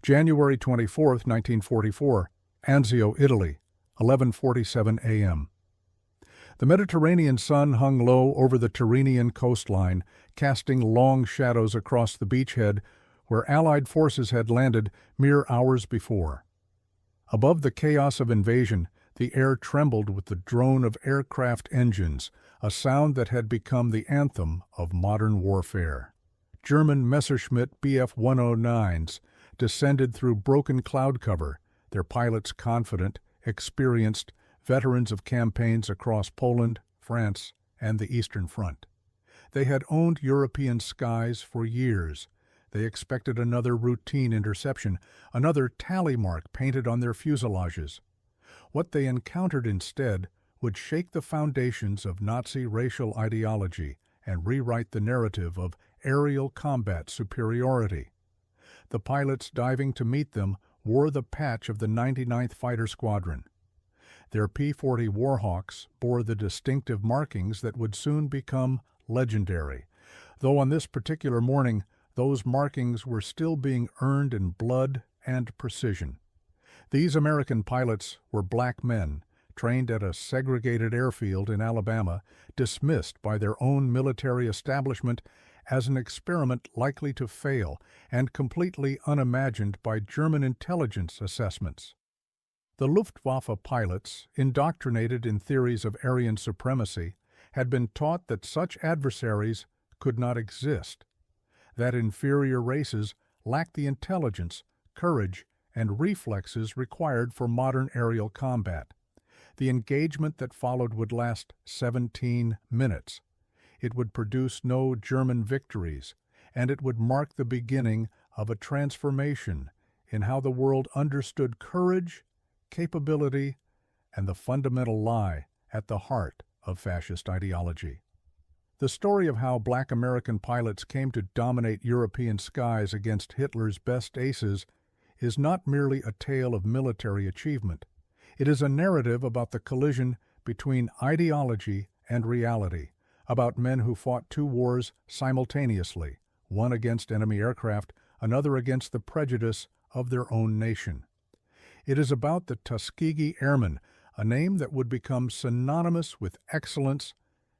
January 24, 1944, Anzio, Italy, 11:47 a.m. The Mediterranean sun hung low over the Tyrrhenian coastline, casting long shadows across the beachhead where Allied forces had landed mere hours before. Above the chaos of invasion, the air trembled with the drone of aircraft engines, a sound that had become the anthem of modern warfare. German Messerschmitt Bf-109s descended through broken cloud cover, their pilots confident, experienced, veterans of campaigns across Poland, France, and the Eastern Front. They had owned European skies for years. They expected another routine interception, another tally mark painted on their fuselages. What they encountered instead would shake the foundations of Nazi racial ideology and rewrite the narrative of aerial combat superiority. The pilots diving to meet them wore the patch of the 99th Fighter Squadron. Their P-40 Warhawks bore the distinctive markings that would soon become legendary, though on this particular morning those markings were still being earned in blood and precision. These American pilots were black men, trained at a segregated airfield in Alabama, dismissed by their own military establishment as an experiment likely to fail and completely unimagined by German intelligence assessments. The Luftwaffe pilots, indoctrinated in theories of Aryan supremacy, had been taught that such adversaries could not exist, that inferior races lacked the intelligence, courage, and reflexes required for modern aerial combat. The engagement that followed would last 17 minutes. It would produce no German victories, and it would mark the beginning of a transformation in how the world understood courage, capability, and the fundamental lie at the heart of fascist ideology. The story of how black American pilots came to dominate European skies against Hitler's best aces is not merely a tale of military achievement. It is a narrative about the collision between ideology and reality, about men who fought two wars simultaneously, one against enemy aircraft, another against the prejudice of their own nation. It is about the Tuskegee Airmen, a name that would become synonymous with excellence,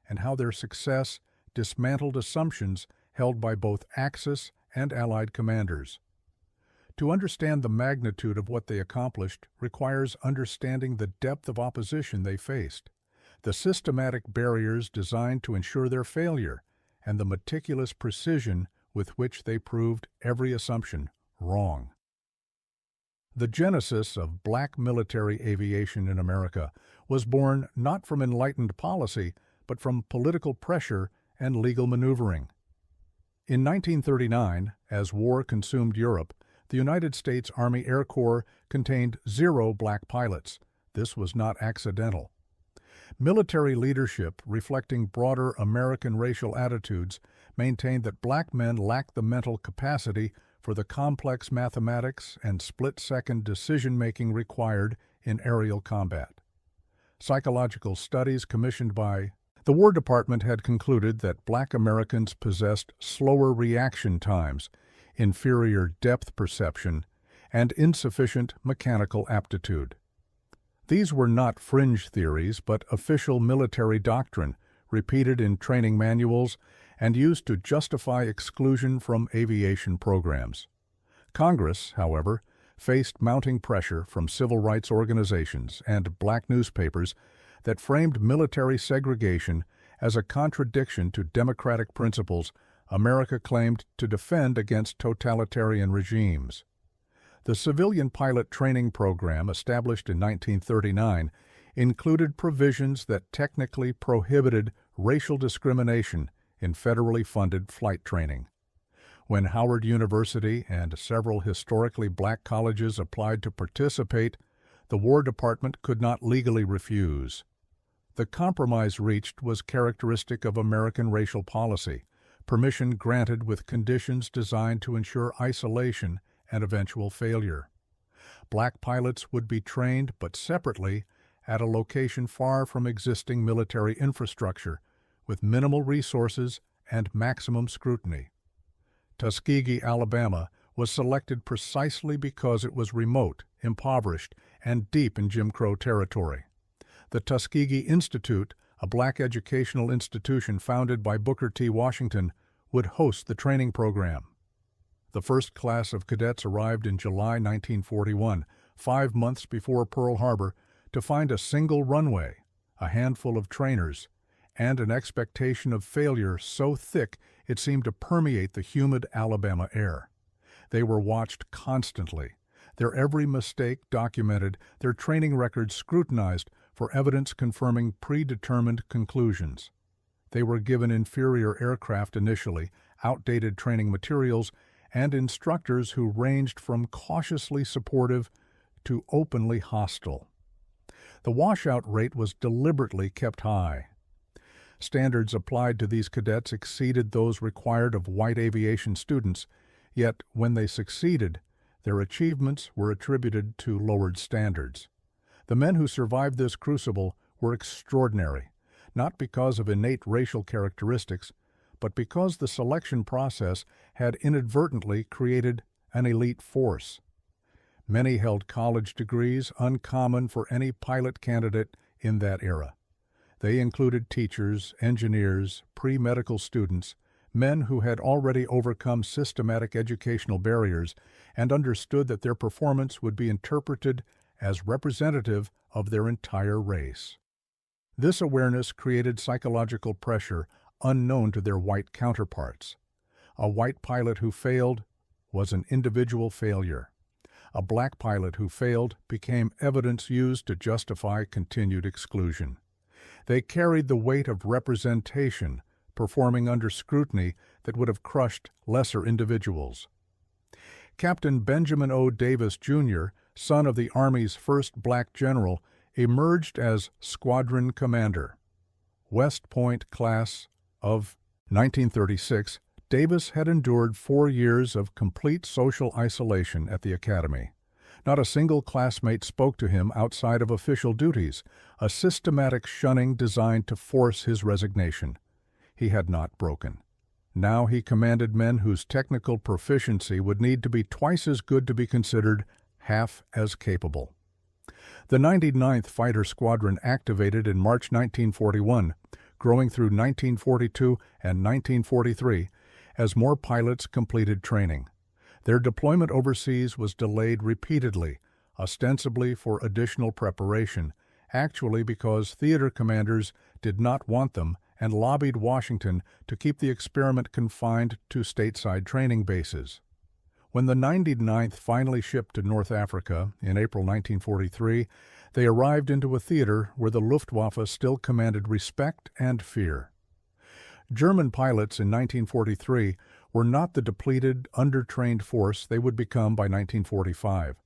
and how their success dismantled assumptions held by both Axis and Allied commanders. To understand the magnitude of what they accomplished requires understanding the depth of opposition they faced, the systematic barriers designed to ensure their failure, and the meticulous precision with which they proved every assumption wrong. The genesis of black military aviation in America was born not from enlightened policy, but from political pressure and legal maneuvering. In 1939, as war consumed Europe, the United States Army Air Corps contained 0 black pilots. This was not accidental. Military leadership, reflecting broader American racial attitudes, maintained that black men lacked the mental capacity for the complex mathematics and split-second decision-making required in aerial combat. Psychological studies commissioned by the War Department had concluded that black Americans possessed slower reaction times, inferior depth perception, and insufficient mechanical aptitude. These were not fringe theories, but official military doctrine, repeated in training manuals and used to justify exclusion from aviation programs. Congress, however, faced mounting pressure from civil rights organizations and black newspapers that framed military segregation as a contradiction to democratic principles America claimed to defend against totalitarian regimes. The civilian pilot training program, established in 1939, included provisions that technically prohibited racial discrimination in federally funded flight training. When Howard University and several historically black colleges applied to participate, the War Department could not legally refuse. The compromise reached was characteristic of American racial policy, permission granted with conditions designed to ensure isolation and eventual failure. Black pilots would be trained, but separately, at a location far from existing military infrastructure, with minimal resources and maximum scrutiny. Tuskegee, Alabama, was selected precisely because it was remote, impoverished, and deep in Jim Crow territory. The Tuskegee Institute, a black educational institution founded by Booker T. Washington, would host the training program. The first class of cadets arrived in July 1941, 5 months before Pearl Harbor, to find a single runway, a handful of trainers, and an expectation of failure so thick it seemed to permeate the humid Alabama air. They were watched constantly, their every mistake documented, their training records scrutinized for evidence confirming predetermined conclusions. They were given inferior aircraft initially, outdated training materials, and instructors who ranged from cautiously supportive to openly hostile. The washout rate was deliberately kept high. Standards applied to these cadets exceeded those required of white aviation students, yet when they succeeded, their achievements were attributed to lowered standards. The men who survived this crucible were extraordinary, not because of innate racial characteristics, but because the selection process had inadvertently created an elite force. Many held college degrees uncommon for any pilot candidate in that era. They included teachers, engineers, pre-medical students, men who had already overcome systematic educational barriers and understood that their performance would be interpreted as representative of their entire race. This awareness created psychological pressure unknown to their white counterparts. A white pilot who failed was an individual failure. A black pilot who failed became evidence used to justify continued exclusion. They carried the weight of representation, performing under scrutiny that would have crushed lesser individuals. Captain Benjamin O. Davis, Jr., son of the Army's first black general, emerged as squadron commander. West Point class of 1936, Davis had endured 4 years of complete social isolation at the academy. Not a single classmate spoke to him outside of official duties, a systematic shunning designed to force his resignation. He had not broken. Now he commanded men whose technical proficiency would need to be twice as good to be considered half as capable. The 99th Fighter Squadron activated in March 1941, growing through 1942 and 1943, as more pilots completed training. Their deployment overseas was delayed repeatedly, ostensibly for additional preparation, actually because theater commanders did not want them and lobbied Washington to keep the experiment confined to stateside training bases. When the 99th finally shipped to North Africa in April 1943, they arrived into a theater where the Luftwaffe still commanded respect and fear. German pilots in 1943 were not the depleted, undertrained force they would become by 1945.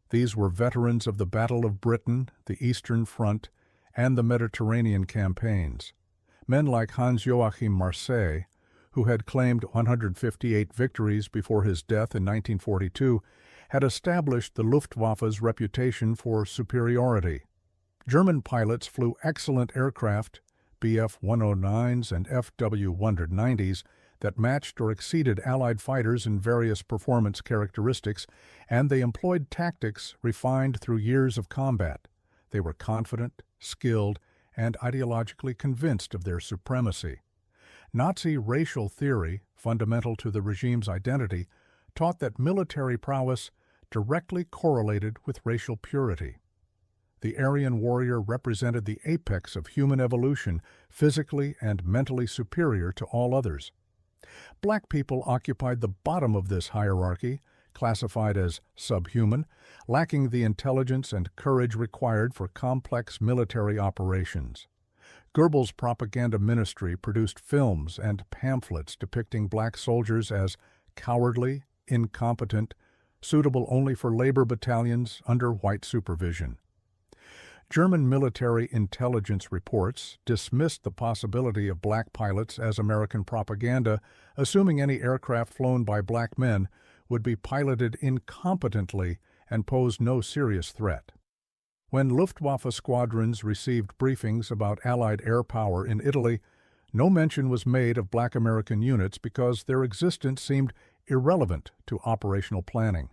These were veterans of the Battle of Britain, the Eastern Front, and the Mediterranean campaigns. Men like Hans-Joachim Marseille, who had claimed 158 victories before his death in 1942, had established the Luftwaffe's reputation for superiority. German pilots flew excellent aircraft, Bf-109s and Fw-190s, that matched or exceeded Allied fighters in various performance characteristics, and they employed tactics refined through years of combat. They were confident, skilled, and ideologically convinced of their supremacy. Nazi racial theory, fundamental to the regime's identity, taught that military prowess directly correlated with racial purity. The Aryan warrior represented the apex of human evolution, physically and mentally superior to all others. Black people occupied the bottom of this hierarchy, classified as subhuman, lacking the intelligence and courage required for complex military operations. Goebbels' propaganda ministry produced films and pamphlets depicting black soldiers as cowardly, incompetent, suitable only for labor battalions under white supervision. German military intelligence reports dismissed the possibility of black pilots as American propaganda, assuming any aircraft flown by black men would be piloted incompetently and pose no serious threat. When Luftwaffe squadrons received briefings about Allied air power in Italy, no mention was made of black American units because their existence seemed irrelevant to operational planning.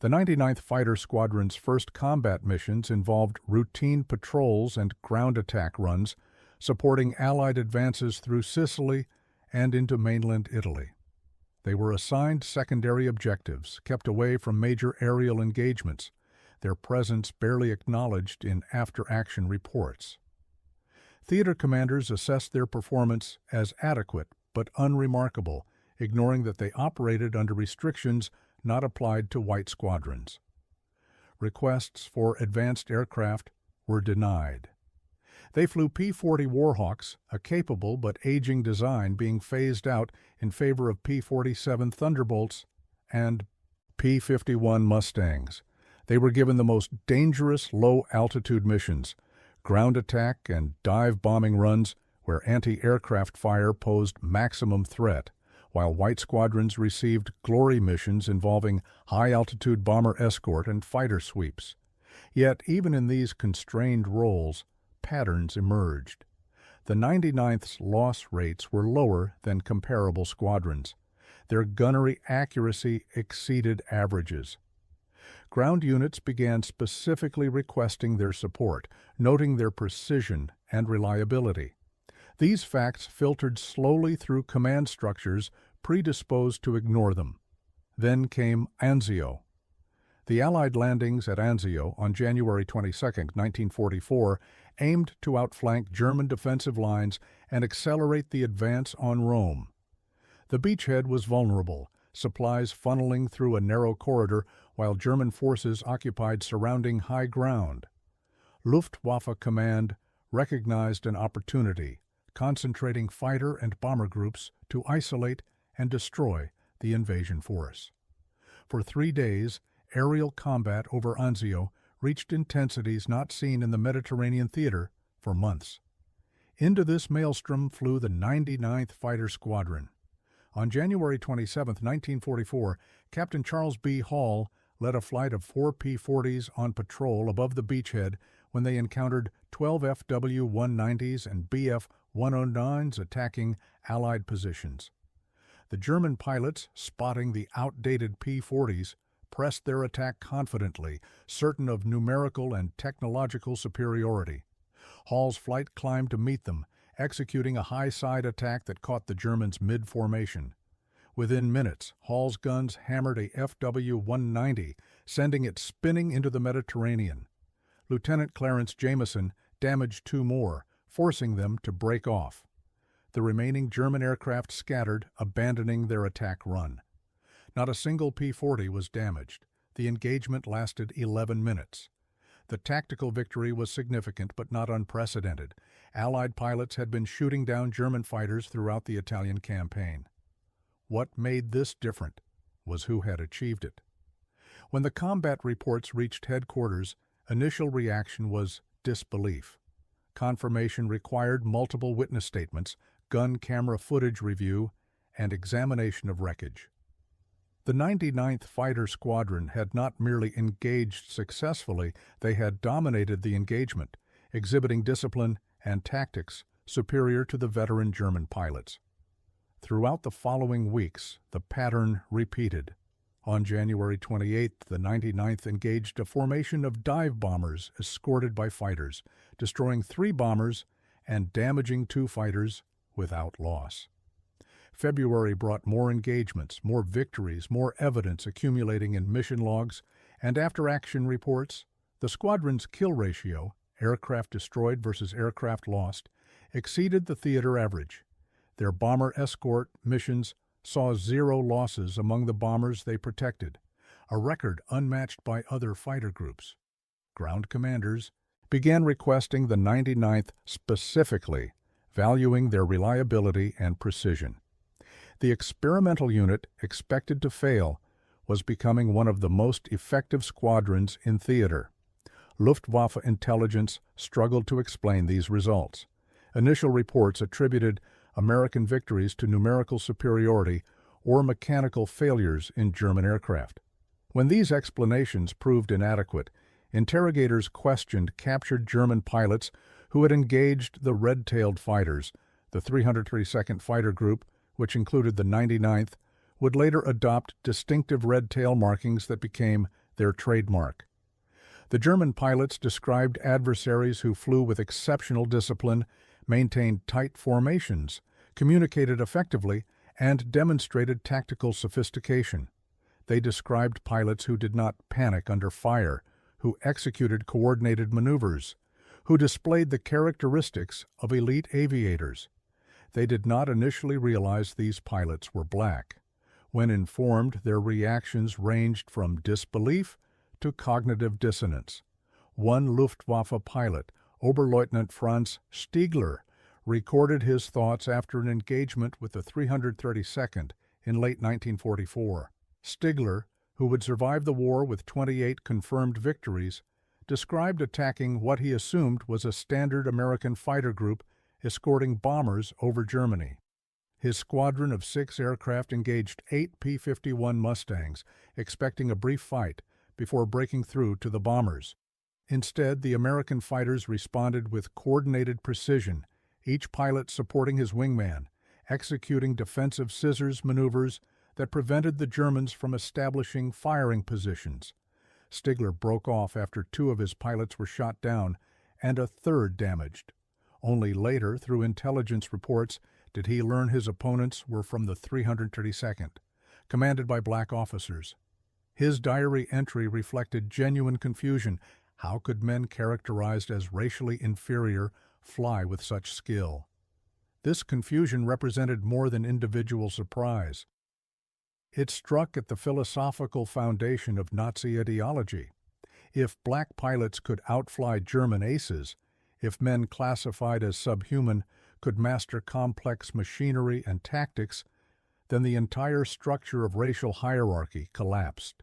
The 99th Fighter Squadron's first combat missions involved routine patrols and ground attack runs, supporting Allied advances through Sicily and into mainland Italy. They were assigned secondary objectives, kept away from major aerial engagements, their presence barely acknowledged in after-action reports. Theater commanders assessed their performance as adequate but unremarkable, ignoring that they operated under restrictions not applied to white squadrons. Requests for advanced aircraft were denied. They flew P-40 Warhawks, a capable but aging design being phased out in favor of P-47 Thunderbolts and P-51 Mustangs. They were given the most dangerous low-altitude missions, ground attack and dive bombing runs where anti-aircraft fire posed maximum threat, while white squadrons received glory missions involving high-altitude bomber escort and fighter sweeps. Yet even in these constrained roles, patterns emerged. The 99th's loss rates were lower than comparable squadrons. Their gunnery accuracy exceeded averages. Ground units began specifically requesting their support, noting their precision and reliability. These facts filtered slowly through command structures predisposed to ignore them. Then came Anzio. The Allied landings at Anzio on January 22, 1944, aimed to outflank German defensive lines and accelerate the advance on Rome. The beachhead was vulnerable, supplies funneling through a narrow corridor while German forces occupied surrounding high ground. Luftwaffe command recognized an opportunity, concentrating fighter and bomber groups to isolate and destroy the invasion force. For 3 days, aerial combat over Anzio reached intensities not seen in the Mediterranean theater for months. Into this maelstrom flew the 99th Fighter Squadron. On January 27, 1944, Captain Charles B. Hall led a flight of 4 P-40s on patrol above the beachhead when they encountered 12 FW-190s and Bf-109s attacking Allied positions. The German pilots, spotting the outdated P-40s, pressed their attack confidently, certain of numerical and technological superiority. Hall's flight climbed to meet them, executing a high-side attack that caught the Germans mid-formation. Within minutes, Hall's guns hammered a FW-190, sending it spinning into the Mediterranean. Lieutenant Clarence Jameson damaged 2 more, forcing them to break off. The remaining German aircraft scattered, abandoning their attack run. Not a single P-40 was damaged. The engagement lasted 11 minutes. The tactical victory was significant but not unprecedented. Allied pilots had been shooting down German fighters throughout the Italian campaign. What made this different was who had achieved it. When the combat reports reached headquarters, initial reaction was disbelief. Confirmation required multiple witness statements, gun camera footage review, and examination of wreckage. The 99th Fighter Squadron had not merely engaged successfully, they had dominated the engagement, exhibiting discipline and tactics superior to the veteran German pilots. Throughout the following weeks, the pattern repeated. On January 28, the 99th engaged a formation of dive bombers escorted by fighters, destroying 3 bombers and damaging 2 fighters without loss. February brought more engagements, more victories, more evidence accumulating in mission logs, and after-action reports. The squadron's kill ratio, aircraft destroyed versus aircraft lost, exceeded the theater average. Their bomber escort missions saw 0 losses among the bombers they protected, a record unmatched by other fighter groups. Ground commanders began requesting the 99th specifically, valuing their reliability and precision. The experimental unit, expected to fail, was becoming one of the most effective squadrons in theater. Luftwaffe intelligence struggled to explain these results. Initial reports attributed American victories to numerical superiority or mechanical failures in German aircraft. When these explanations proved inadequate, interrogators questioned captured German pilots who had engaged the red-tailed fighters, the 332nd Fighter Group, which included the 99th, would later adopt distinctive red tail markings that became their trademark. The German pilots described adversaries who flew with exceptional discipline, maintained tight formations, communicated effectively, and demonstrated tactical sophistication. They described pilots who did not panic under fire, who executed coordinated maneuvers, who displayed the characteristics of elite aviators. They did not initially realize these pilots were black. When informed, their reactions ranged from disbelief to cognitive dissonance. One Luftwaffe pilot, Oberleutnant Franz Stiegler, recorded his thoughts after an engagement with the 332nd in late 1944. Stiegler, who would survive the war with 28 confirmed victories, described attacking what he assumed was a standard American fighter group escorting bombers over Germany. His squadron of 6 aircraft engaged 8 P-51 Mustangs, expecting a brief fight before breaking through to the bombers. Instead, the American fighters responded with coordinated precision, each pilot supporting his wingman, executing defensive scissors maneuvers that prevented the Germans from establishing firing positions. Stiegler broke off after 2 of his pilots were shot down and a third damaged. Only later, through intelligence reports, did he learn his opponents were from the 332nd, commanded by black officers. His diary entry reflected genuine confusion. How could men characterized as racially inferior fly with such skill? This confusion represented more than individual surprise. It struck at the philosophical foundation of Nazi ideology. If black pilots could outfly German aces, if men classified as subhuman could master complex machinery and tactics, then the entire structure of racial hierarchy collapsed.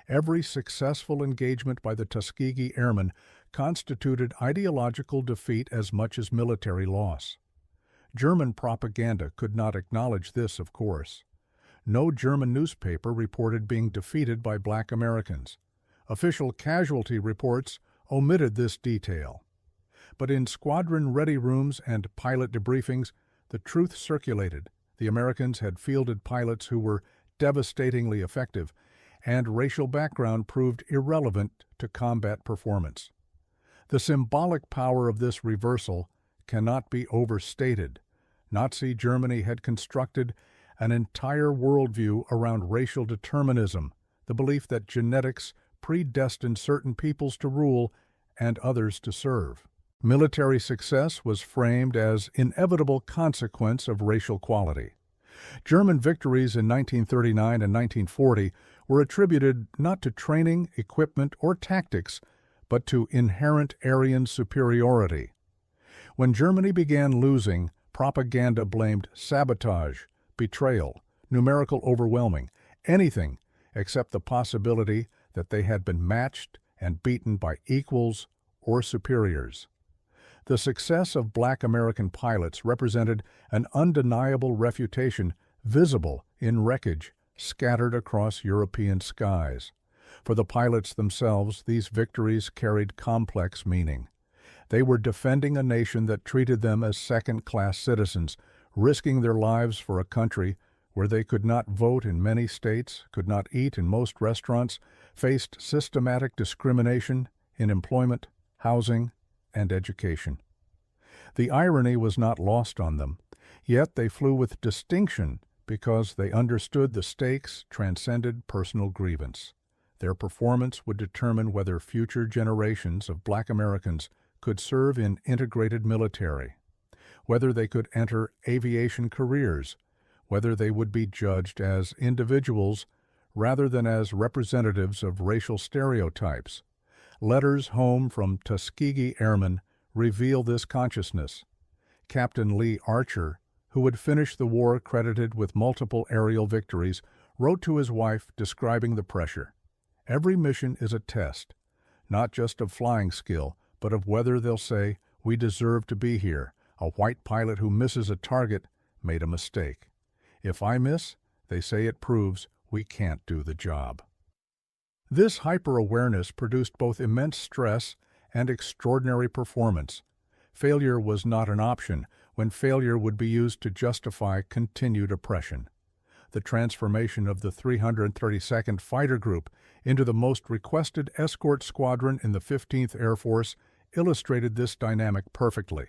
Every successful engagement by the Tuskegee Airmen constituted ideological defeat as much as military loss. German propaganda could not acknowledge this, of course. No German newspaper reported being defeated by black Americans. Official casualty reports omitted this detail. But in squadron ready rooms and pilot debriefings, the truth circulated. The Americans had fielded pilots who were devastatingly effective, and racial background proved irrelevant to combat performance. The symbolic power of this reversal cannot be overstated. Nazi Germany had constructed an entire worldview around racial determinism, the belief that genetics predestined certain peoples to rule and others to serve. Military success was framed as inevitable consequence of racial quality. German victories in 1939 and 1940 were attributed not to training, equipment, or tactics, but to inherent Aryan superiority. When Germany began losing, propaganda blamed sabotage, betrayal, numerical overwhelming, anything except the possibility that they had been matched and beaten by equals or superiors. The success of black American pilots represented an undeniable refutation visible in wreckage scattered across European skies. For the pilots themselves, these victories carried complex meaning. They were defending a nation that treated them as second-class citizens, risking their lives for a country where they could not vote in many states, could not eat in most restaurants, faced systematic discrimination in employment, housing, and education. The irony was not lost on them, yet they flew with distinction because they understood the stakes transcended personal grievance. Their performance would determine whether future generations of black Americans could serve in integrated military, whether they could enter aviation careers, whether they would be judged as individuals rather than as representatives of racial stereotypes. Letters home from Tuskegee Airmen reveal this consciousness. Captain Lee Archer, who had finished the war credited with multiple aerial victories, wrote to his wife describing the pressure. Every mission is a test, not just of flying skill, but of whether they'll say, "We deserve to be here. A white pilot who misses a target made a mistake. If I miss, they say it proves we can't do the job." This hyper-awareness produced both immense stress and extraordinary performance. Failure was not an option when failure would be used to justify continued oppression. The transformation of the 332nd Fighter Group into the most requested escort squadron in the 15th Air Force illustrated this dynamic perfectly.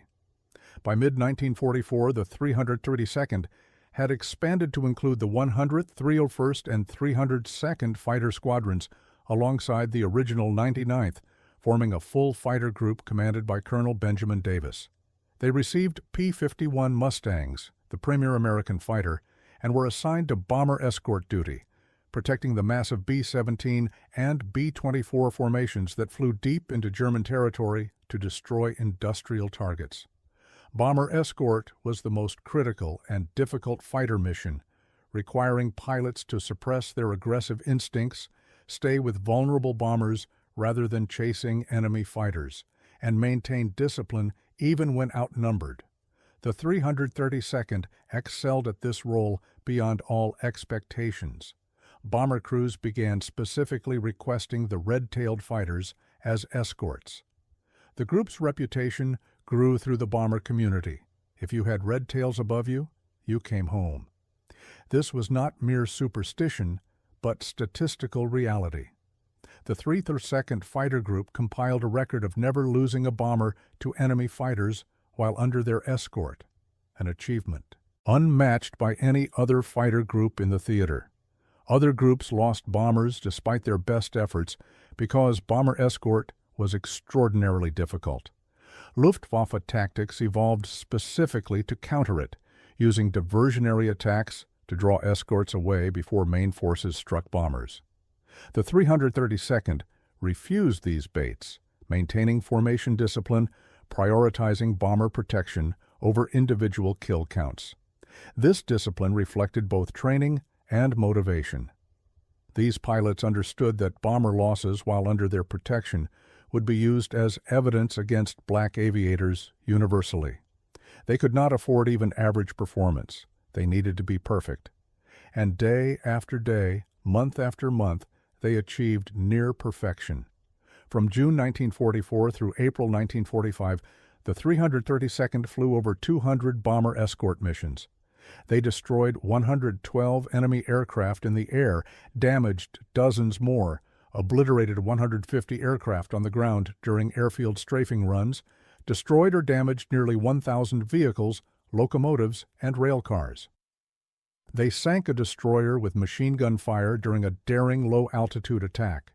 By mid-1944, the 332nd had expanded to include the 100th, 301st, and 302nd Fighter Squadrons alongside the original 99th, forming a full fighter group commanded by Colonel Benjamin Davis. They received P-51 Mustangs, the premier American fighter, and were assigned to bomber escort duty, protecting the massive B-17 and B-24 formations that flew deep into German territory to destroy industrial targets. Bomber escort was the most critical and difficult fighter mission, requiring pilots to suppress their aggressive instincts, stay with vulnerable bombers rather than chasing enemy fighters, and maintain discipline even when outnumbered. The 332nd excelled at this role beyond all expectations. Bomber crews began specifically requesting the red-tailed fighters as escorts. The group's reputation grew through the bomber community. If you had red tails above you, you came home. This was not mere superstition, but statistical reality. The 332nd Fighter Group compiled a record of never losing a bomber to enemy fighters while under their escort, an achievement unmatched by any other fighter group in the theater. Other groups lost bombers despite their best efforts because bomber escort was extraordinarily difficult. Luftwaffe tactics evolved specifically to counter it, using diversionary attacks to draw escorts away before main forces struck bombers. The 332nd refused these baits, maintaining formation discipline, prioritizing bomber protection over individual kill counts. This discipline reflected both training and motivation. These pilots understood that bomber losses while under their protection would be used as evidence against black aviators universally. They could not afford even average performance. They needed to be perfect. And day after day, month after month, they achieved near perfection. From June 1944 through April 1945, the 332nd flew over 200 bomber escort missions. They destroyed 112 enemy aircraft in the air, damaged dozens more, obliterated 150 aircraft on the ground during airfield strafing runs, destroyed or damaged nearly 1,000 vehicles, locomotives, and rail cars. They sank a destroyer with machine gun fire during a daring low-altitude attack.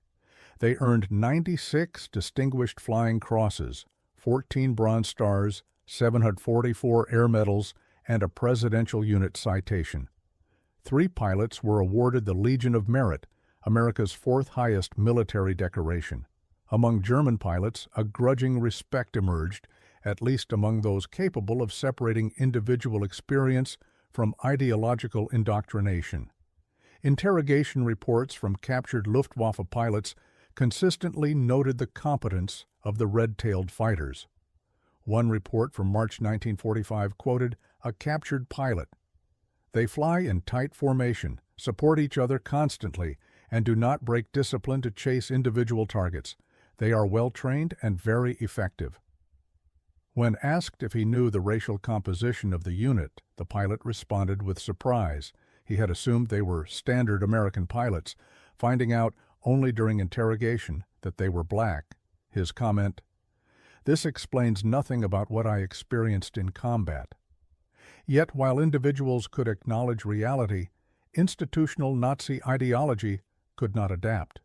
They earned 96 Distinguished Flying Crosses, 14 Bronze Stars, 744 Air Medals, and a Presidential Unit Citation. 3 pilots were awarded the Legion of Merit, America's 4th highest military decoration. Among German pilots, a grudging respect emerged, at least among those capable of separating individual experience from ideological indoctrination. Interrogation reports from captured Luftwaffe pilots consistently noted the competence of the red-tailed fighters. One report from March 1945 quoted a captured pilot. "They fly in tight formation, support each other constantly, and do not break discipline to chase individual targets. They are well-trained and very effective." When asked if he knew the racial composition of the unit, the pilot responded with surprise. He had assumed they were standard American pilots, finding out only during interrogation that they were black. His comment, "This explains nothing about what I experienced in combat." Yet while individuals could acknowledge reality, institutional Nazi ideology could not adapt.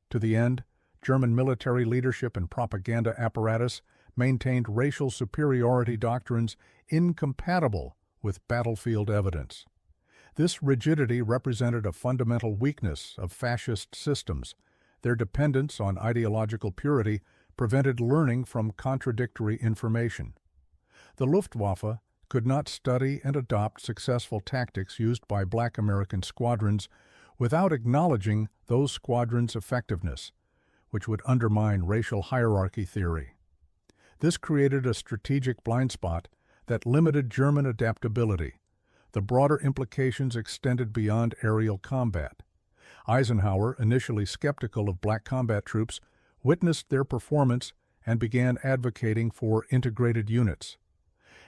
To the end, German military leadership and propaganda apparatus maintained racial superiority doctrines incompatible with battlefield evidence. This rigidity represented a fundamental weakness of fascist systems. Their dependence on ideological purity prevented learning from contradictory information. The Luftwaffe could not study and adopt successful tactics used by black American squadrons without acknowledging those squadrons' effectiveness, which would undermine racial hierarchy theory. This created a strategic blind spot that limited German adaptability. The broader implications extended beyond aerial combat. Eisenhower, initially skeptical of black combat troops, witnessed their performance and began advocating for integrated units.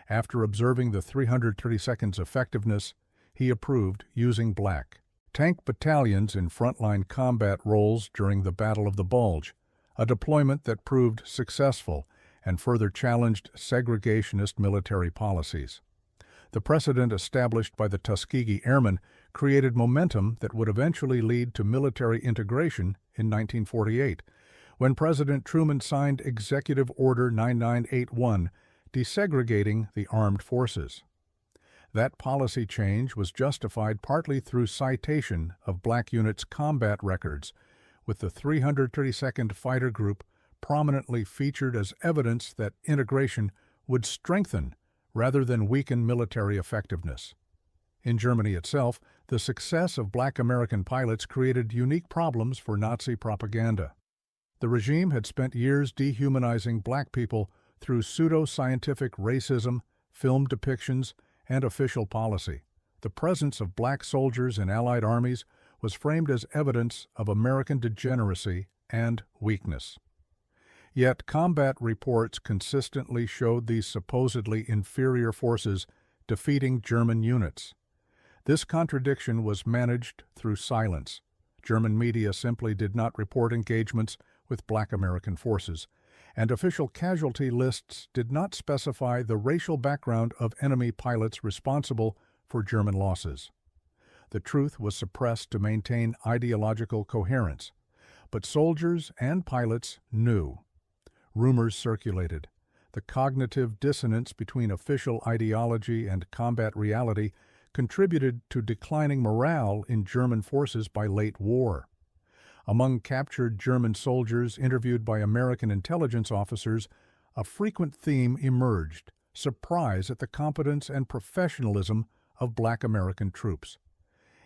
After observing the 332nd's effectiveness, he approved using black. Tank battalions in frontline combat roles during the Battle of the Bulge, a deployment that proved successful and further challenged segregationist military policies. The precedent established by the Tuskegee Airmen created momentum that would eventually lead to military integration in 1948, when President Truman signed Executive Order 9981, desegregating the armed forces. That policy change was justified partly through citation of black units' combat records, with the 332nd Fighter Group prominently featured as evidence that integration would strengthen rather than weaken military effectiveness. In Germany itself, the success of black American pilots created unique problems for Nazi propaganda. The regime had spent years dehumanizing black people through pseudo-scientific racism, film depictions, and official policy. The presence of black soldiers in Allied armies was framed as evidence of American degeneracy and weakness. Yet combat reports consistently showed these supposedly inferior forces defeating German units. This contradiction was managed through silence. German media simply did not report engagements with black American forces, and official casualty lists did not specify the racial background of enemy pilots responsible for German losses. The truth was suppressed to maintain ideological coherence, but soldiers and pilots knew. Rumors circulated. The cognitive dissonance between official ideology and combat reality contributed to declining morale in German forces by late war. Among captured German soldiers interviewed by American intelligence officers, a frequent theme emerged: surprise at the competence and professionalism of black American troops.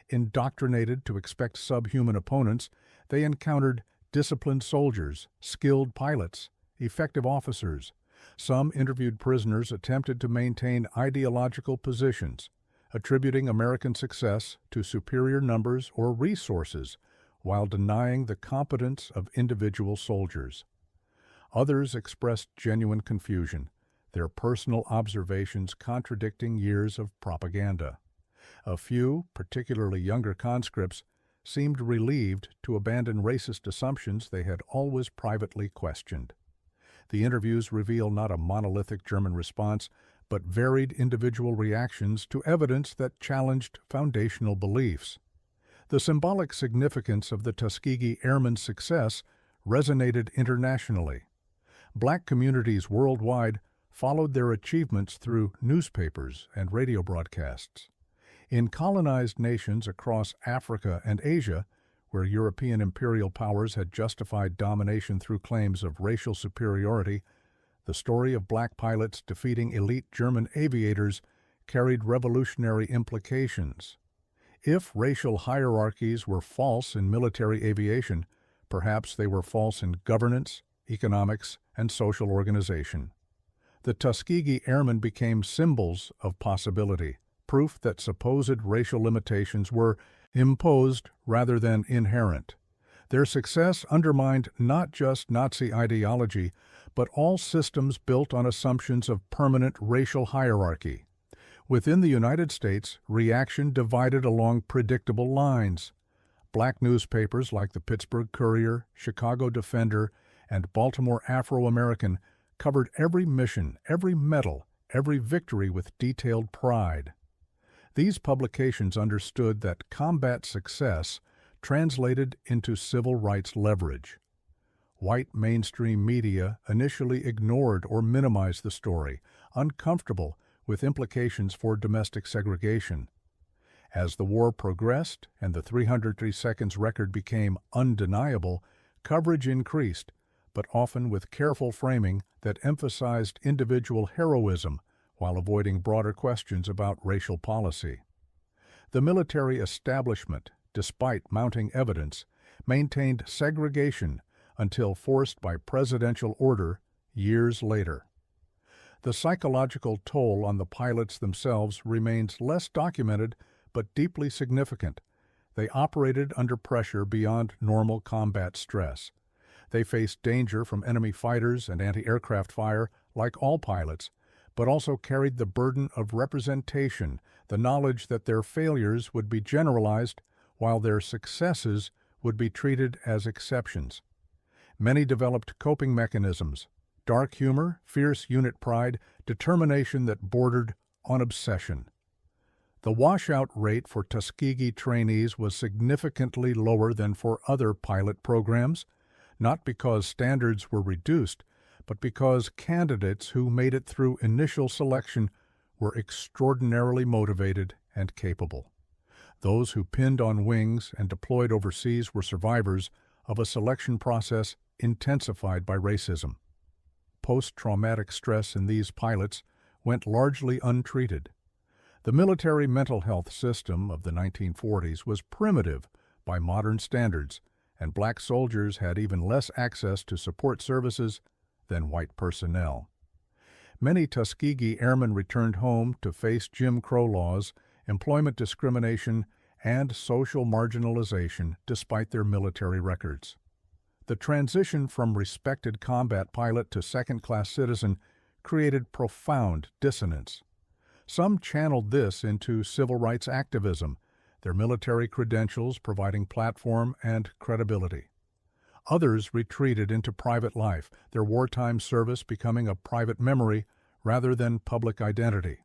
Indoctrinated to expect subhuman opponents, they encountered disciplined soldiers, skilled pilots, effective officers. Some interviewed prisoners attempted to maintain ideological positions, attributing American success to superior numbers or resources, while denying the competence of individual soldiers. Others expressed genuine confusion, their personal observations contradicting years of propaganda. A few, particularly younger conscripts, seemed relieved to abandon racist assumptions they had always privately questioned. The interviews reveal not a monolithic German response, but varied individual reactions to evidence that challenged foundational beliefs. The symbolic significance of the Tuskegee Airmen's success resonated internationally. Black communities worldwide followed their achievements through newspapers and radio broadcasts. In colonized nations across Africa and Asia, where European imperial powers had justified domination through claims of racial superiority, the story of black pilots defeating elite German aviators carried revolutionary implications. If racial hierarchies were false in military aviation, perhaps they were false in governance, economics, and social organization. The Tuskegee Airmen became symbols of possibility, proof that supposed racial limitations were imposed rather than inherent. Their success undermined not just Nazi ideology, but all systems built on assumptions of permanent racial hierarchy. Within the United States, reaction divided along predictable lines. Black newspapers like the Pittsburgh Courier, Chicago Defender, and Baltimore Afro-American covered every mission, every medal, every victory with detailed pride. These publications understood that combat success translated into civil rights leverage. White mainstream media initially ignored or minimized the story, uncomfortable with implications for domestic segregation. As the war progressed and the 332nd's record became undeniable, coverage increased, but often with careful framing that emphasized individual heroism while avoiding broader questions about racial policy. The military establishment, despite mounting evidence, maintained segregation until forced by presidential order years later. The psychological toll on the pilots themselves remains less documented but deeply significant. They operated under pressure beyond normal combat stress. They faced danger from enemy fighters and anti-aircraft fire like all pilots, but also carried the burden of representation, the knowledge that their failures would be generalized while their successes would be treated as exceptions. Many developed coping mechanisms: dark humor, fierce unit pride, determination that bordered on obsession. The washout rate for Tuskegee trainees was significantly lower than for other pilot programs, not because standards were reduced, but because candidates who made it through initial selection were extraordinarily motivated and capable. Those who pinned on wings and deployed overseas were survivors of a selection process intensified by racism. Post-traumatic stress in these pilots went largely untreated. The military mental health system of the 1940s was primitive by modern standards, and black soldiers had even less access to support services than white personnel. Many Tuskegee Airmen returned home to face Jim Crow laws, employment discrimination, and social marginalization despite their military records. The transition from respected combat pilot to second-class citizen created profound dissonance. Some channeled this into civil rights activism, their military credentials providing platform and credibility. Others retreated into private life, their wartime service becoming a private memory rather than public identity.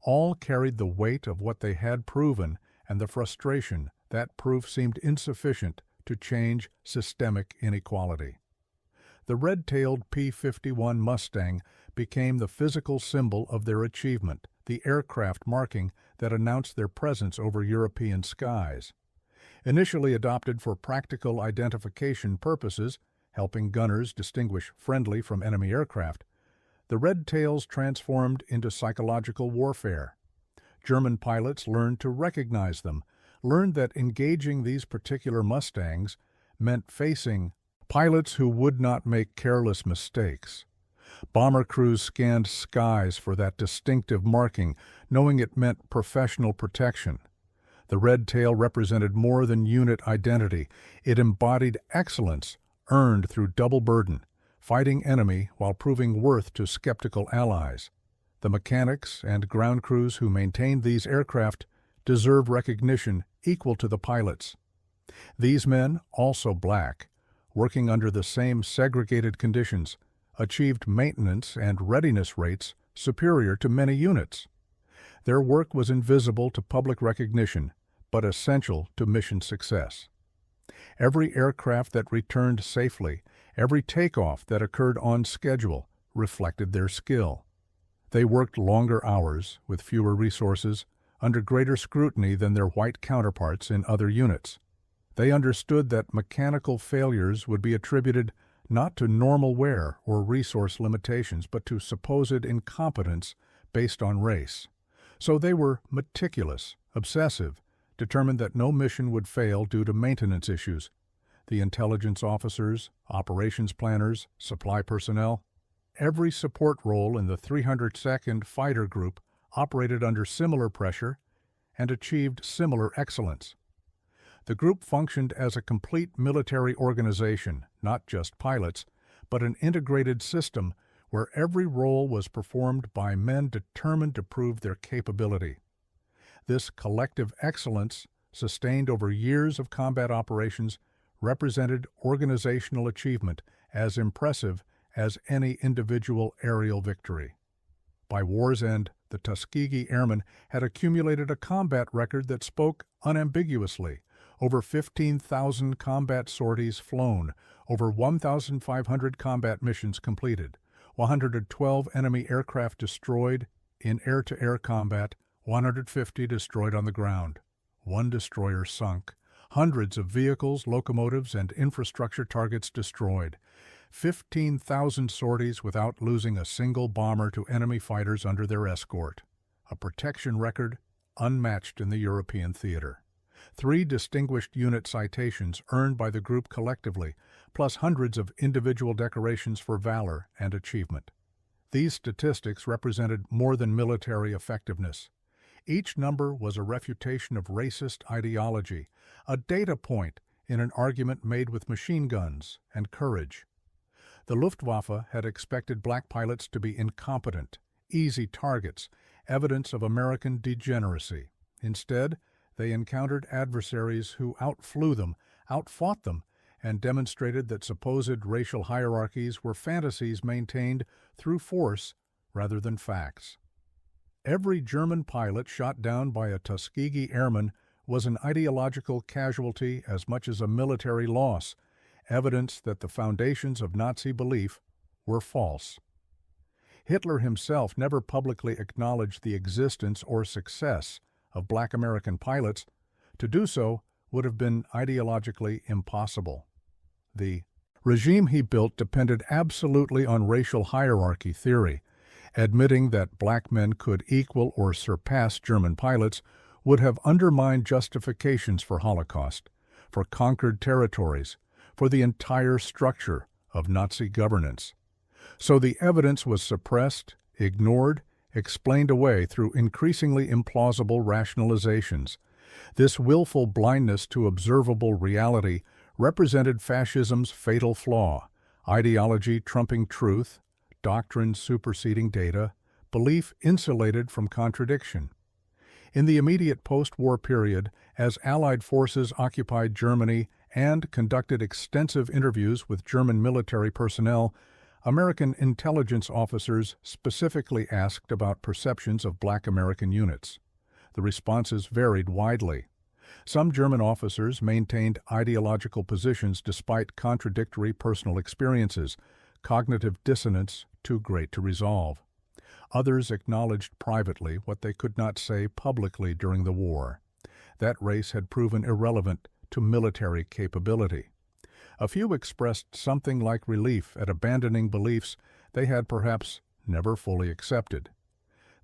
All carried the weight of what they had proven and the frustration that proof seemed insufficient to change systemic inequality. The red-tailed P-51 Mustang became the physical symbol of their achievement, the aircraft marking that announced their presence over European skies. Initially adopted for practical identification purposes, helping gunners distinguish friendly from enemy aircraft, the red tails transformed into psychological warfare. German pilots learned to recognize them, learned that engaging these particular Mustangs meant facing pilots who would not make careless mistakes. Bomber crews scanned skies for that distinctive marking, knowing it meant professional protection. The red tail represented more than unit identity. It embodied excellence, earned through double burden, fighting enemy while proving worth to skeptical allies. The mechanics and ground crews who maintained these aircraft deserve recognition equal to the pilots. These men, also black, working under the same segregated conditions, achieved maintenance and readiness rates superior to many units. Their work was invisible to public recognition, but essential to mission success. Every aircraft that returned safely, every takeoff that occurred on schedule, reflected their skill. They worked longer hours, with fewer resources, under greater scrutiny than their white counterparts in other units. They understood that mechanical failures would be attributed not to normal wear or resource limitations, but to supposed incompetence based on race. So they were meticulous, obsessive, determined that no mission would fail due to maintenance issues. The intelligence officers, operations planners, supply personnel, every support role in the 302nd Fighter Group operated under similar pressure and achieved similar excellence. The group functioned as a complete military organization, not just pilots, but an integrated system where every role was performed by men determined to prove their capability. This collective excellence, sustained over years of combat operations, represented organizational achievement as impressive as any individual aerial victory. By war's end, the Tuskegee Airmen had accumulated a combat record that spoke unambiguously. Over 15,000 combat sorties flown, over 1,500 combat missions completed, 112 enemy aircraft destroyed in air-to-air combat, 150 destroyed on the ground, 1 destroyer sunk, hundreds of vehicles, locomotives, and infrastructure targets destroyed, 15,000 sorties without losing a single bomber to enemy fighters under their escort, a protection record unmatched in the European theater. 3 distinguished unit citations earned by the group collectively, plus hundreds of individual decorations for valor and achievement. These statistics represented more than military effectiveness. Each number was a refutation of racist ideology, a data point in an argument made with machine guns and courage. The Luftwaffe had expected black pilots to be incompetent, easy targets, evidence of American degeneracy. Instead, they encountered adversaries who outflew them, outfought them, and demonstrated that supposed racial hierarchies were fantasies maintained through force rather than facts. Every German pilot shot down by a Tuskegee Airman was an ideological casualty as much as a military loss, evidence that the foundations of Nazi belief were false. Hitler himself never publicly acknowledged the existence or success of Black American pilots. To do so would have been ideologically impossible. The regime he built depended absolutely on racial hierarchy theory. Admitting that black men could equal or surpass German pilots would have undermined justifications for Holocaust, for conquered territories, for the entire structure of Nazi governance. So the evidence was suppressed, ignored, explained away through increasingly implausible rationalizations. This willful blindness to observable reality represented fascism's fatal flaw: ideology trumping truth, doctrine superseding data, belief insulated from contradiction. In the immediate post-war period, as Allied forces occupied Germany and conducted extensive interviews with German military personnel, American intelligence officers specifically asked about perceptions of Black American units. The responses varied widely. Some German officers maintained ideological positions despite contradictory personal experiences, cognitive dissonance too great to resolve. Others acknowledged privately what they could not say publicly during the war. That race had proven irrelevant to military capability. A few expressed something like relief at abandoning beliefs they had perhaps never fully accepted.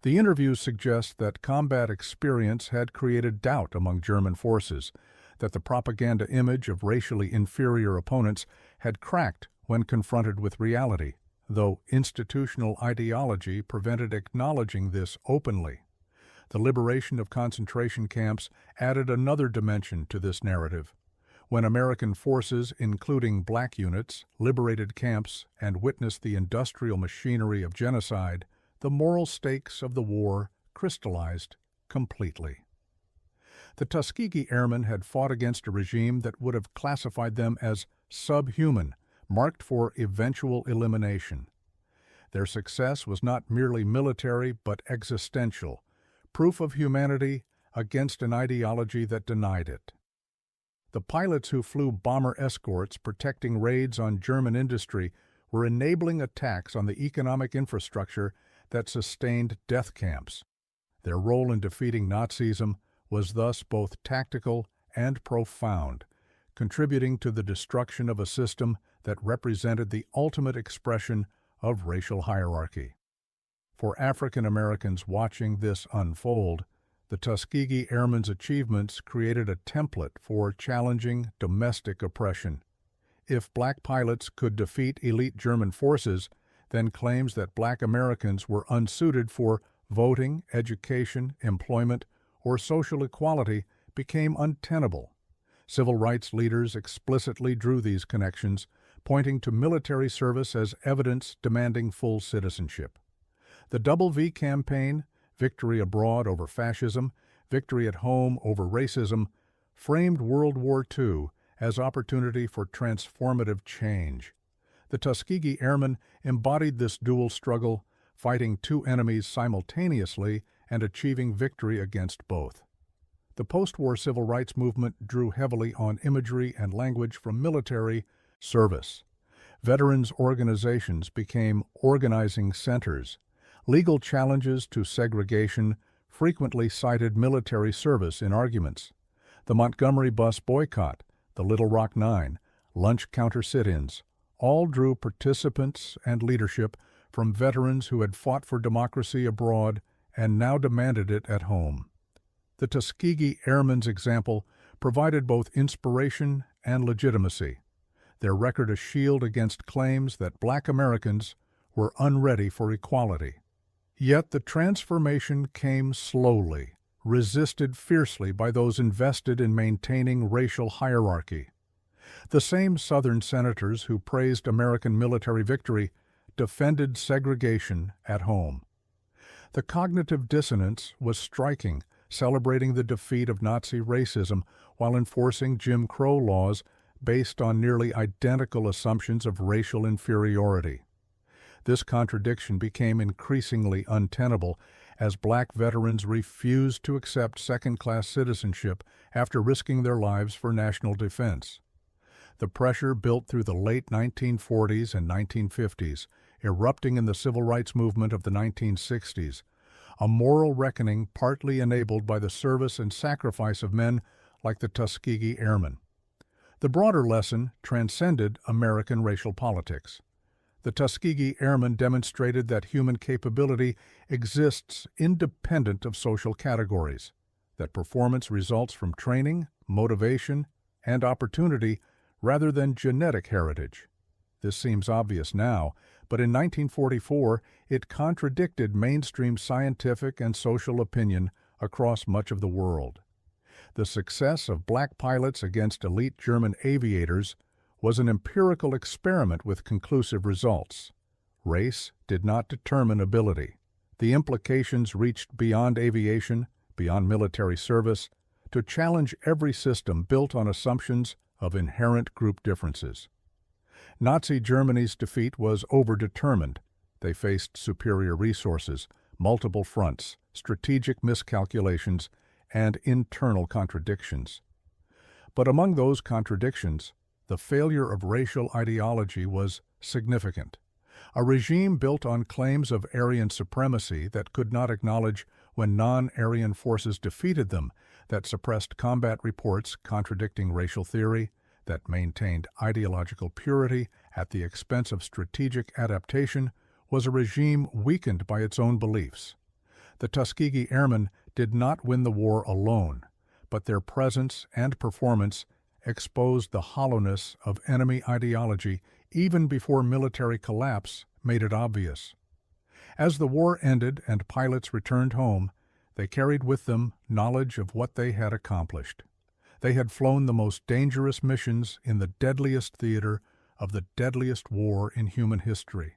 The interviews suggest that combat experience had created doubt among German forces, that the propaganda image of racially inferior opponents had cracked when confronted with reality, though institutional ideology prevented acknowledging this openly. The liberation of concentration camps added another dimension to this narrative. When American forces, including black units, liberated camps and witnessed the industrial machinery of genocide, the moral stakes of the war crystallized completely. The Tuskegee Airmen had fought against a regime that would have classified them as subhuman, marked for eventual elimination. Their success was not merely military but existential, proof of humanity against an ideology that denied it. The pilots who flew bomber escorts protecting raids on German industry were enabling attacks on the economic infrastructure that sustained death camps. Their role in defeating Nazism was thus both tactical and profound, contributing to the destruction of a system that represented the ultimate expression of racial hierarchy. For African Americans watching this unfold, the Tuskegee Airmen's achievements created a template for challenging domestic oppression. If black pilots could defeat elite German forces, then claims that black Americans were unsuited for voting, education, employment, or social equality became untenable. Civil rights leaders explicitly drew these connections, pointing to military service as evidence demanding full citizenship. The Double V campaign, victory abroad over fascism, victory at home over racism, framed World War II as opportunity for transformative change. The Tuskegee Airmen embodied this dual struggle, fighting two enemies simultaneously and achieving victory against both. The post-war civil rights movement drew heavily on imagery and language from military service. Veterans organizations became organizing centers. Legal challenges to segregation frequently cited military service in arguments. The Montgomery bus boycott, the Little Rock Nine, lunch counter sit-ins, all drew participants and leadership from veterans who had fought for democracy abroad and now demanded it at home. The Tuskegee Airmen's example provided both inspiration and legitimacy, their record a shield against claims that black Americans were unready for equality. Yet the transformation came slowly, resisted fiercely by those invested in maintaining racial hierarchy. The same Southern senators who praised American military victory defended segregation at home. The cognitive dissonance was striking, celebrating the defeat of Nazi racism while enforcing Jim Crow laws based on nearly identical assumptions of racial inferiority. This contradiction became increasingly untenable as black veterans refused to accept second-class citizenship after risking their lives for national defense. The pressure built through the late 1940s and 1950s, erupting in the civil rights movement of the 1960s, a moral reckoning partly enabled by the service and sacrifice of men like the Tuskegee Airmen. The broader lesson transcended American racial politics. The Tuskegee Airmen demonstrated that human capability exists independent of social categories, that performance results from training, motivation, and opportunity rather than genetic heritage. This seems obvious now, but in 1944 it contradicted mainstream scientific and social opinion across much of the world. The success of black pilots against elite German aviators was an empirical experiment with conclusive results. Race did not determine ability. The implications reached beyond aviation, beyond military service, to challenge every system built on assumptions of inherent group differences. Nazi Germany's defeat was overdetermined. They faced superior resources, multiple fronts, strategic miscalculations, and internal contradictions. But among those contradictions, the failure of racial ideology was significant. A regime built on claims of Aryan supremacy that could not acknowledge when non-Aryan forces defeated them, that suppressed combat reports contradicting racial theory, that maintained ideological purity at the expense of strategic adaptation, was a regime weakened by its own beliefs. The Tuskegee Airmen did not win the war alone, but their presence and performance exposed the hollowness of enemy ideology even before military collapse made it obvious. As the war ended and pilots returned home, they carried with them knowledge of what they had accomplished. They had flown the most dangerous missions in the deadliest theater of the deadliest war in human history.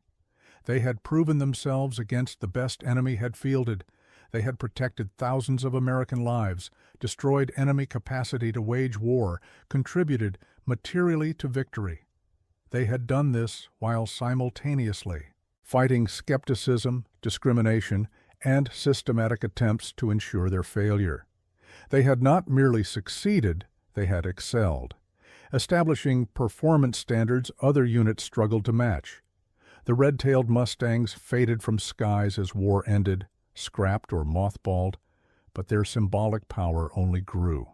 They had proven themselves against the best enemy had fielded. They had protected thousands of American lives, destroyed enemy capacity to wage war, contributed materially to victory. They had done this while simultaneously fighting skepticism, discrimination, and systematic attempts to ensure their failure. They had not merely succeeded, they had excelled, establishing performance standards other units struggled to match. The red-tailed Mustangs faded from skies as war ended, scrapped or mothballed, but their symbolic power only grew.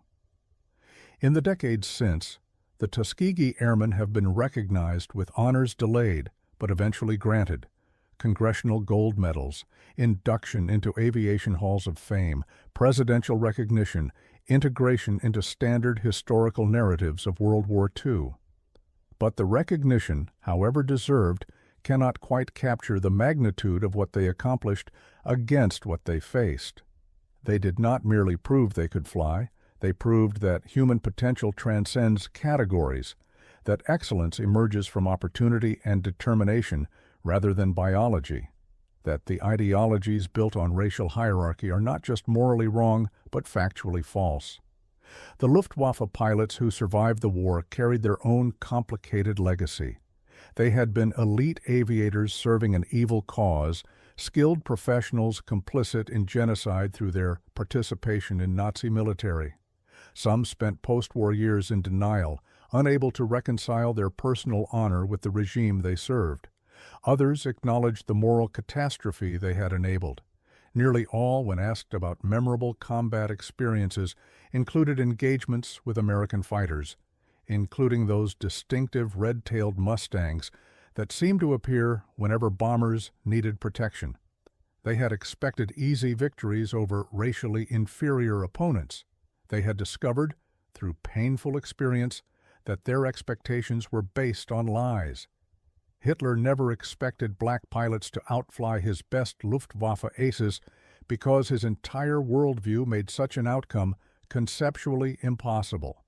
In the decades since, the Tuskegee Airmen have been recognized with honors delayed but eventually granted, congressional gold medals, induction into aviation halls of fame, presidential recognition, integration into standard historical narratives of World War II. But the recognition, however deserved, cannot quite capture the magnitude of what they accomplished against what they faced. They did not merely prove they could fly, they proved that human potential transcends categories, that excellence emerges from opportunity and determination rather than biology, that the ideologies built on racial hierarchy are not just morally wrong but factually false. The Luftwaffe pilots who survived the war carried their own complicated legacy. They had been elite aviators serving an evil cause, skilled professionals complicit in genocide through their participation in Nazi military. Some spent post-war years in denial, unable to reconcile their personal honor with the regime they served. Others acknowledged the moral catastrophe they had enabled. Nearly all, when asked about memorable combat experiences, included engagements with American fighters, including those distinctive red-tailed Mustangs that seemed to appear whenever bombers needed protection. They had expected easy victories over racially inferior opponents. They had discovered, through painful experience, that their expectations were based on lies. Hitler never expected black pilots to outfly his best Luftwaffe aces because his entire worldview made such an outcome conceptually impossible.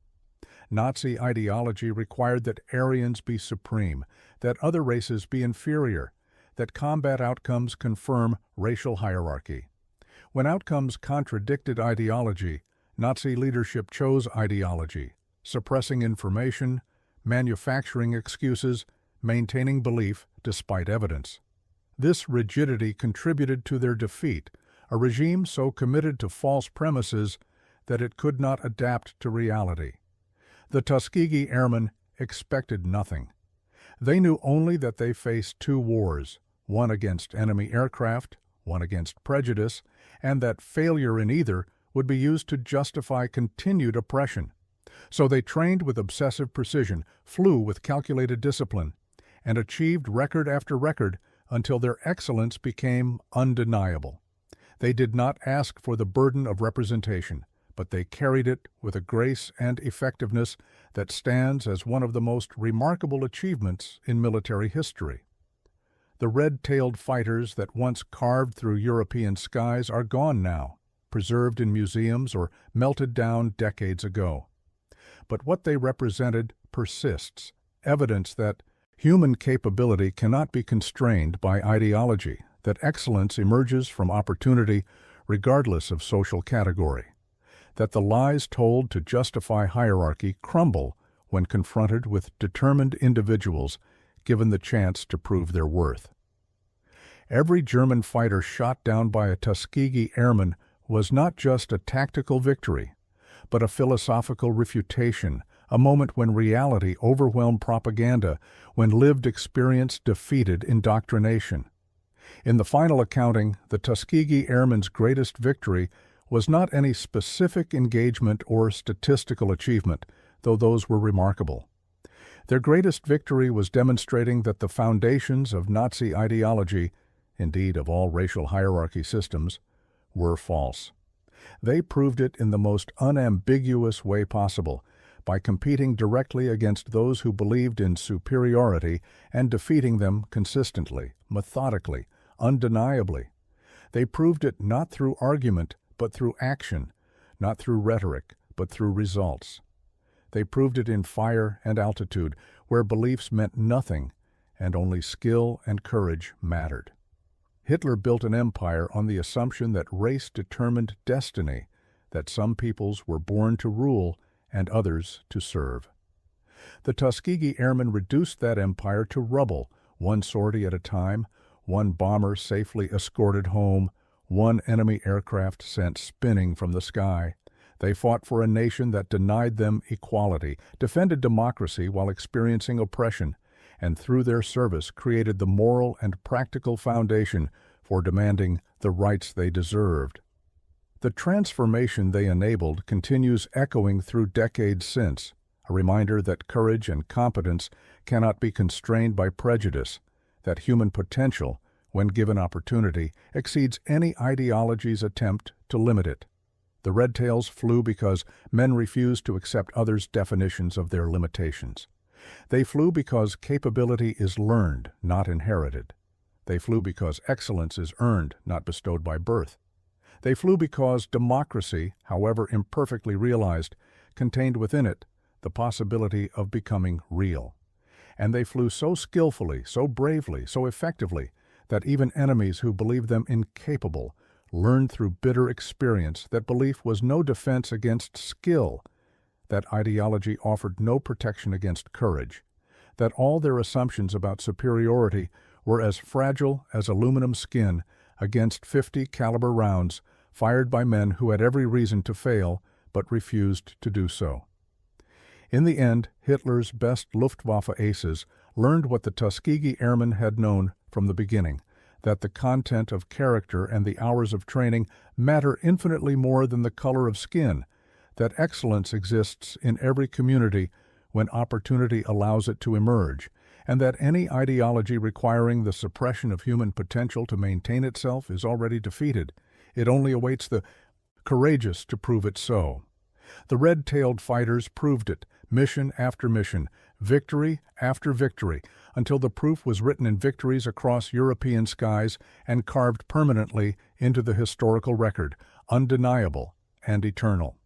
Nazi ideology required that Aryans be supreme, that other races be inferior, that combat outcomes confirm racial hierarchy. When outcomes contradicted ideology, Nazi leadership chose ideology, suppressing information, manufacturing excuses, maintaining belief despite evidence. This rigidity contributed to their defeat, a regime so committed to false premises that it could not adapt to reality. The Tuskegee Airmen expected nothing. They knew only that they faced two wars, one against enemy aircraft, one against prejudice, and that failure in either would be used to justify continued oppression. So they trained with obsessive precision, flew with calculated discipline, and achieved record after record until their excellence became undeniable. They did not ask for the burden of representation, but they carried it with a grace and effectiveness that stands as one of the most remarkable achievements in military history. The red-tailed fighters that once carved through European skies are gone now, preserved in museums or melted down decades ago. But what they represented persists, evidence that human capability cannot be constrained by ideology, that excellence emerges from opportunity regardless of social category, that the lies told to justify hierarchy crumble when confronted with determined individuals given the chance to prove their worth. Every German fighter shot down by a Tuskegee Airman was not just a tactical victory, but a philosophical refutation, a moment when reality overwhelmed propaganda, when lived experience defeated indoctrination. In the final accounting, the Tuskegee Airmen's greatest victory was not any specific engagement or statistical achievement, though those were remarkable. Their greatest victory was demonstrating that the foundations of Nazi ideology, indeed of all racial hierarchy systems, were false. They proved it in the most unambiguous way possible, by competing directly against those who believed in superiority and defeating them consistently, methodically, undeniably. They proved it not through argument, but through action, not through rhetoric, but through results. They proved it in fire and altitude, where beliefs meant nothing, and only skill and courage mattered. Hitler built an empire on the assumption that race determined destiny, that some peoples were born to rule and others to serve. The Tuskegee Airmen reduced that empire to rubble, one sortie at a time, one bomber safely escorted home, one enemy aircraft sent spinning from the sky. They fought for a nation that denied them equality, defended democracy while experiencing oppression, and through their service created the moral and practical foundation for demanding the rights they deserved. The transformation they enabled continues echoing through decades since, a reminder that courage and competence cannot be constrained by prejudice, that human potential, when given opportunity, exceeds any ideology's attempt to limit it. The red tails flew because men refused to accept others' definitions of their limitations. They flew because capability is learned, not inherited. They flew because excellence is earned, not bestowed by birth. They flew because democracy, however imperfectly realized, contained within it the possibility of becoming real. And they flew so skillfully, so bravely, so effectively, that even enemies who believed them incapable learned through bitter experience that belief was no defense against skill, that ideology offered no protection against courage, that all their assumptions about superiority were as fragile as aluminum skin against .50 caliber rounds fired by men who had every reason to fail but refused to do so. In the end, Hitler's best Luftwaffe aces learned what the Tuskegee Airmen had known from the beginning, that the content of character and the hours of training matter infinitely more than the color of skin, that excellence exists in every community when opportunity allows it to emerge, and that any ideology requiring the suppression of human potential to maintain itself is already defeated. It only awaits the courageous to prove it so. The red-tailed fighters proved it, mission after mission, victory after victory, until the proof was written in victories across European skies and carved permanently into the historical record, undeniable and eternal.